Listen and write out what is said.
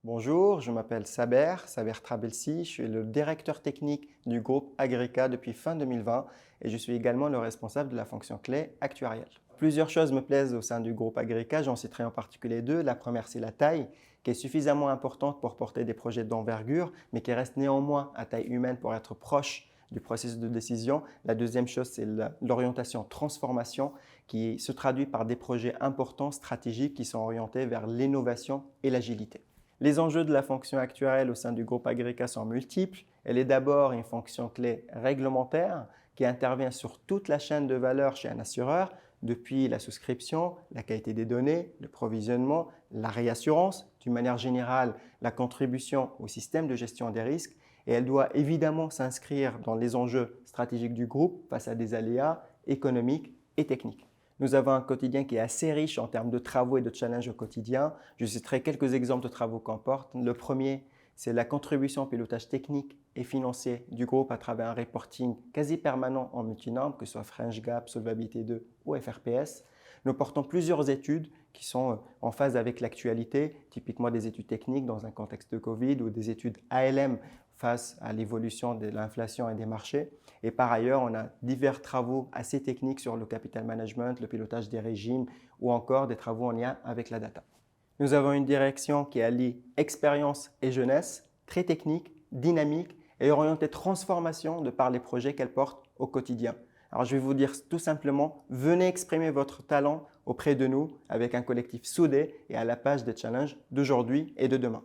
Bonjour, je m'appelle Saber Trabelsi, je suis le directeur technique du groupe Agrica depuis fin 2020 et je suis également le responsable de la fonction clé actuarielle. Plusieurs choses me plaisent au sein du groupe Agrica, j'en citerai en particulier deux. La première, c'est la taille, qui est suffisamment importante pour porter des projets d'envergure, mais qui reste néanmoins à taille humaine pour être proche du processus de décision. La deuxième chose, c'est l'orientation transformation, qui se traduit par des projets importants, stratégiques, qui sont orientés vers l'innovation et l'agilité. Les enjeux de la fonction actuarielle au sein du groupe Agrica sont multiples. Elle est d'abord une fonction clé réglementaire qui intervient sur toute la chaîne de valeur chez un assureur, depuis la souscription, la qualité des données, le provisionnement, la réassurance, d'une manière générale, la contribution au système de gestion des risques. Et elle doit évidemment s'inscrire dans les enjeux stratégiques du groupe face à des aléas économiques et techniques. Nous avons un quotidien qui est assez riche en termes de travaux et de challenges au quotidien. Je citerai quelques exemples de travaux qu'on porte. Le premier, c'est la contribution au pilotage technique et financier du groupe à travers un reporting quasi permanent en multinormes, que ce soit French Gap, Solvabilité 2 ou FRPS. Nous portons plusieurs études qui sont en phase avec l'actualité, typiquement des études techniques dans un contexte de Covid ou des études ALM face à l'évolution de l'inflation et des marchés. Et par ailleurs, on a divers travaux assez techniques sur le capital management, le pilotage des régimes ou encore des travaux en lien avec la data. Nous avons une direction qui allie expérience et jeunesse, très technique, dynamique et orientée transformation de par les projets qu'elle porte au quotidien. Alors je vais vous dire tout simplement, venez exprimer votre talent auprès de nous avec un collectif soudé et à la page des challenges d'aujourd'hui et de demain.